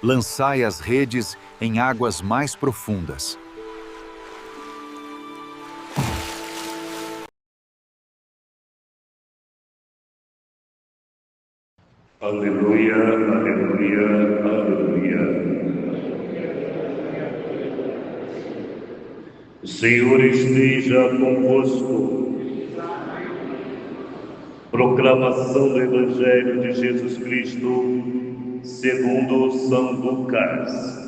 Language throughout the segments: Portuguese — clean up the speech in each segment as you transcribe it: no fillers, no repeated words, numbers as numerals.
Lançai as redes em águas mais profundas. Aleluia, aleluia, aleluia. O Senhor esteja convosco. Proclamação do Evangelho de Jesus Cristo, segundo São Lucas.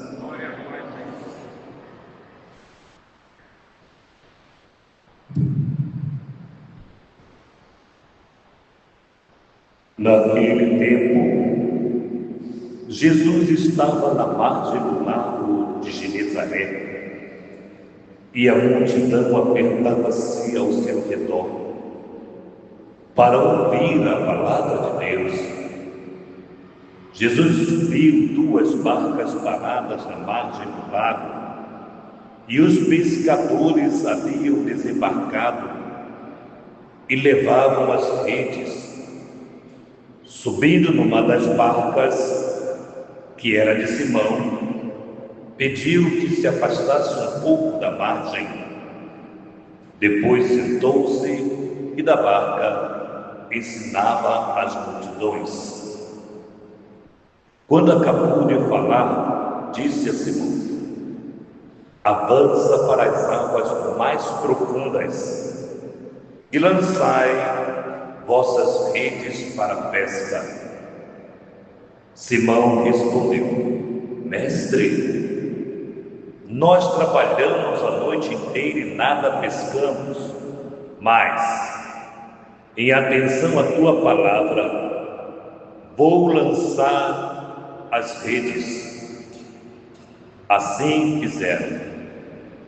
Naquele tempo, Jesus estava na margem do lago de Genezaré e a multidão apertava-se ao seu redor para ouvir a palavra de Deus. Jesus viu duas barcas paradas na margem do lago e os pescadores haviam desembarcado e levavam as redes. Subindo numa das barcas, que era de Simão, pediu que se afastasse um pouco da margem. Depois sentou-se e da barca ensinava as multidões. Quando acabou de falar, disse a Simão: avança para as águas mais profundas e lançai vossas redes para a pesca. Simão respondeu: Mestre, nós trabalhamos a noite inteira e nada pescamos, mas, em atenção à tua palavra, vou lançar as redes. Assim fizeram,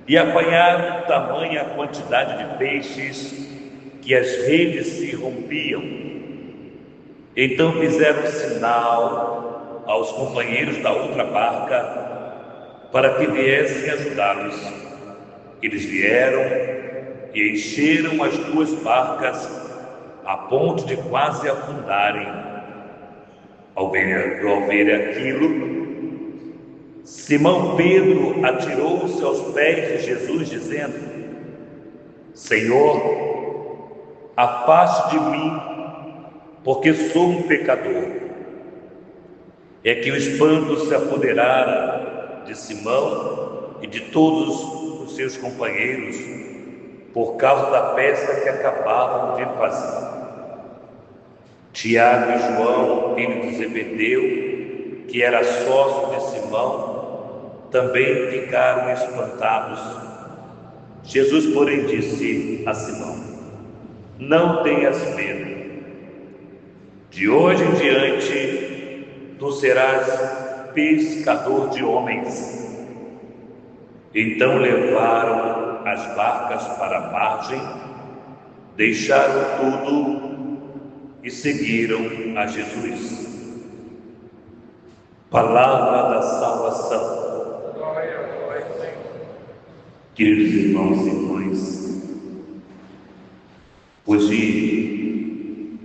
e apanharam tamanha quantidade de peixes que as redes se rompiam. Então fizeram sinal aos companheiros da outra barca para que viessem ajudá-los. Eles vieram e encheram as duas barcas a ponto de quase afundarem. Ao ver aquilo, Simão Pedro atirou-se aos pés de Jesus, dizendo: Senhor, afaste de mim, porque sou um pecador. É que o espanto se apoderara de Simão e de todos os seus companheiros por causa da pesca que acabavam de fazer. Tiago e João, filho de Zebedeu, que era sócio de Simão, também ficaram espantados. Jesus, porém, disse a Simão: não tenhas medo. De hoje em diante, tu serás pescador de homens. Então levaram as barcas para a margem, deixaram tudo e seguiram a Jesus. Palavra da salvação. Queridos irmãos e irmãs, hoje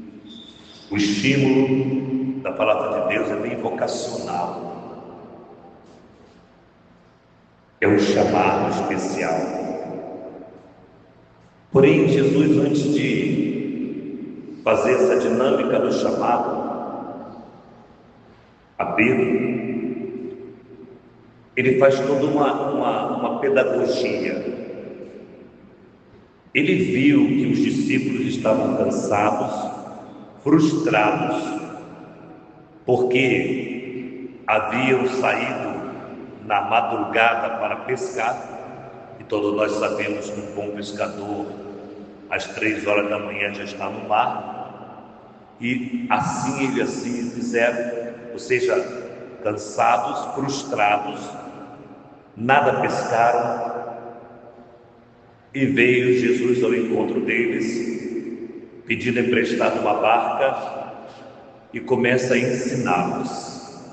o estímulo da palavra de Deus é bem vocacional. É um chamado especial. Porém, Jesus, antes de fazer essa dinâmica do chamado a Pedro, ele faz toda uma pedagogia. Ele viu que os discípulos estavam cansados, frustrados, porque haviam saído na madrugada para pescar, e todos nós sabemos que um bom pescador, às 3 horas da manhã, já está no mar, e assim fizeram, ou seja, cansados, frustrados, nada pescaram, e veio Jesus ao encontro deles, pedindo emprestado uma barca, e começa a ensiná-los.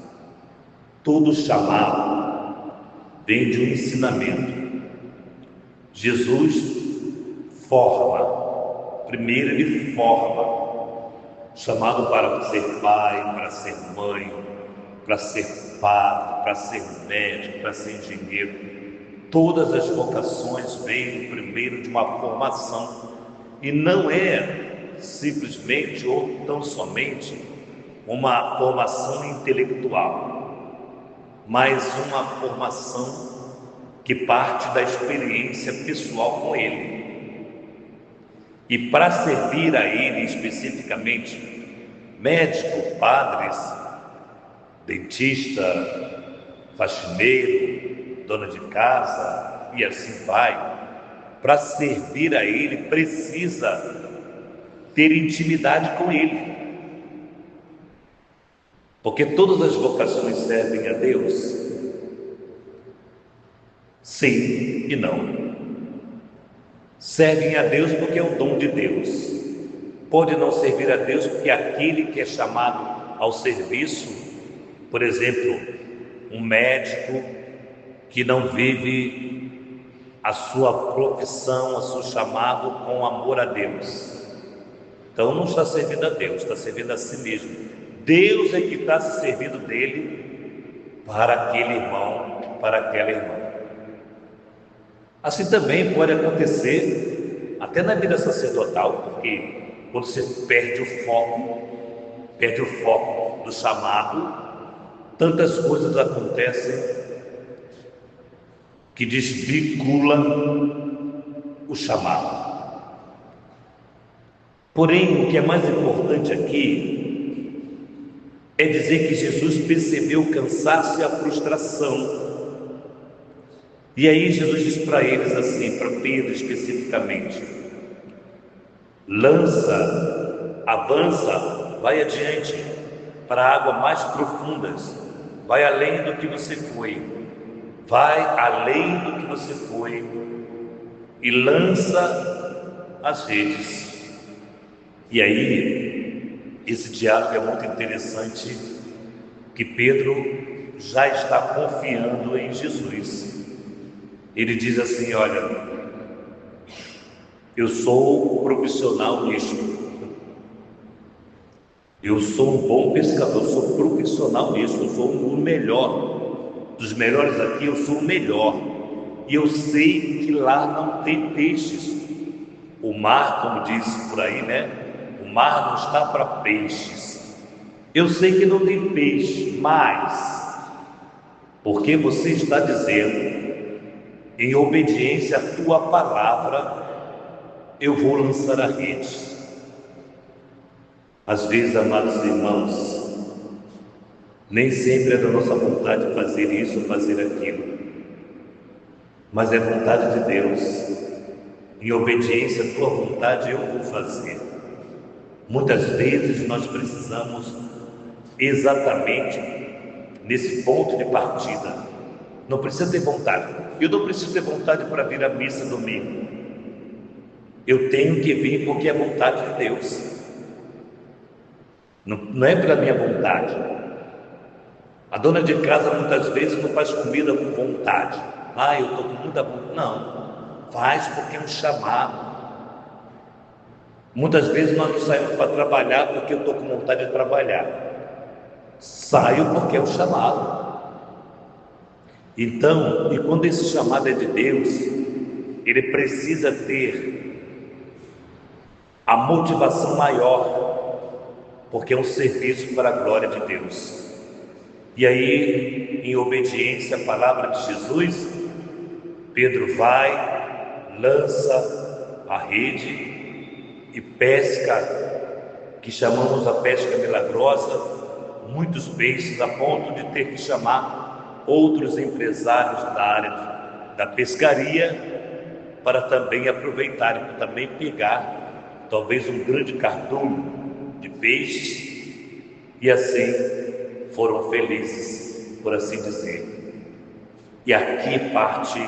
Todo chamado vem de um ensinamento. Jesus forma, primeiro ele forma, chamado para ser pai, para ser mãe, para ser padre, para ser médico, para ser engenheiro. Todas as vocações vêm primeiro de uma formação, e não é simplesmente ou tão somente uma formação intelectual, mas uma formação que parte da experiência pessoal com Ele. E para servir a Ele especificamente, médico, padres, dentista, faxineiro, dona de casa e assim vai, para servir a Ele precisa ter intimidade com Ele. Porque todas as vocações servem a Deus? Sim e não. Servem a Deus porque é o dom de Deus. Pode não servir a Deus porque aquele que é chamado ao serviço, por exemplo, um médico que não vive a sua profissão, o seu chamado com amor a Deus, então não está servindo a Deus, está servindo a si mesmo. Deus é que está se servindo dele para aquele irmão, para aquela irmã. Assim também pode acontecer até na vida sacerdotal, porque quando você perde o foco do chamado, tantas coisas acontecem que desvinculam o chamado. Porém, o que é mais importante aqui é dizer que Jesus percebeu o cansaço e a frustração. E aí Jesus diz para eles assim, para Pedro especificamente: avança, vai adiante para águas mais profundas, vai além do que você foi, vai além do que você foi e lança as redes. E aí, esse diálogo é muito interessante, que Pedro já está confiando em Jesus. Ele diz assim: olha, eu sou profissional nisso, eu sou um bom pescador, eu sou profissional nisso, eu sou o melhor, dos melhores aqui eu sou o melhor, e eu sei que lá não tem peixes. O mar, como diz por aí, né? O mar não está para peixes. Eu sei que não tem peixe, mas porque você está dizendo, em obediência à tua palavra, eu vou lançar a rede. Às vezes, amados irmãos, nem sempre é da nossa vontade fazer isso ou fazer aquilo, mas é vontade de Deus. Em obediência à tua vontade eu vou fazer. Muitas vezes nós precisamos exatamente nesse ponto de partida. Não precisa ter vontade. Eu não preciso ter vontade para vir à missa domingo. Eu tenho que vir porque é vontade de Deus. Não é pela minha vontade. A dona de casa muitas vezes não faz comida com vontade. Eu estou com muita vontade. Não. Faz porque é um chamado. Muitas vezes nós não saímos para trabalhar porque eu estou com vontade de trabalhar. Saio porque é um chamado. Então, e quando esse chamado é de Deus, ele precisa ter a motivação maior, porque é um serviço para a glória de Deus. E aí, em obediência à palavra de Jesus, Pedro vai, lança a rede e pesca, que chamamos a pesca milagrosa, muitos peixes, a ponto de ter que chamar outros empresários da área da pescaria para também aproveitarem, para também pegar talvez um grande cardume de peixes, e assim foram felizes, por assim dizer. E aqui parte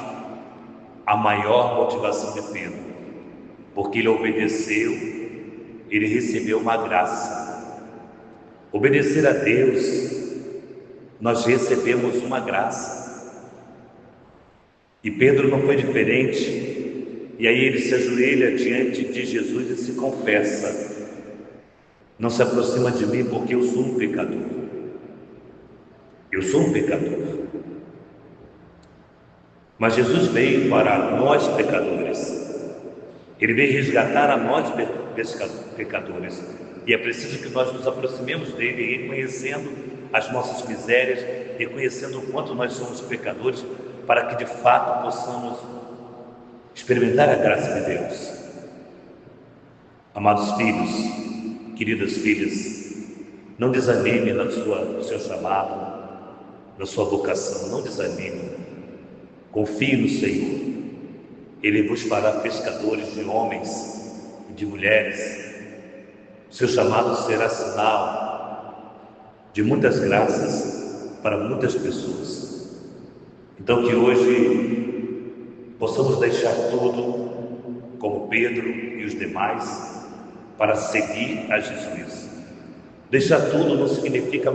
a maior motivação de Pedro, porque ele obedeceu, ele recebeu uma graça. Obedecer a Deus, nós recebemos uma graça. E Pedro não foi diferente. E aí ele se ajoelha diante de Jesus e se confessa: não se aproxima de mim porque eu sou um pecador. Eu sou um pecador. Mas Jesus veio para nós pecadores. Ele veio resgatar a nós pecadores. E é preciso que nós nos aproximemos dele, reconhecendo as nossas misérias, reconhecendo o quanto nós somos pecadores, para que de fato possamos experimentar a graça de Deus. Amados filhos, queridas filhas, não desanime no seu chamado, na sua vocação, não desanime. Confie no Senhor. Ele vos fará pescadores de homens e de mulheres. O seu chamado será sinal de muitas graças para muitas pessoas. Então que hoje possamos deixar tudo, como Pedro e os demais, para seguir a Jesus. Deixar tudo não significa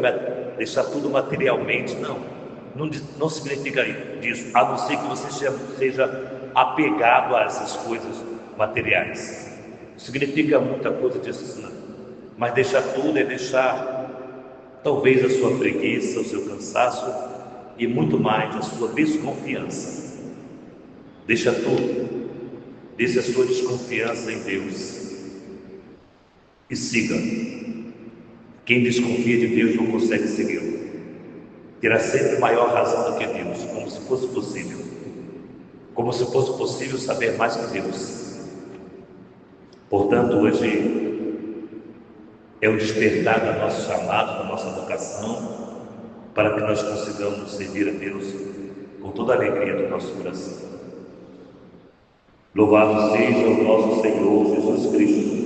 deixar tudo materialmente, não significa isso, a não ser que você seja apegado a essas coisas materiais. Significa muita coisa disso, não. Mas deixar tudo é deixar talvez a sua preguiça, o seu cansaço e muito mais a sua desconfiança. Deixa tudo, deixa a sua desconfiança em Deus e siga. Quem desconfia de Deus não consegue segui-lo. Terá sempre maior razão do que Deus, como se fosse possível. Como se fosse possível saber mais que Deus. Portanto, hoje é o despertar do nosso chamado, da nossa vocação, para que nós consigamos servir a Deus com toda a alegria do nosso coração. Louvado seja o nosso Senhor Jesus Cristo,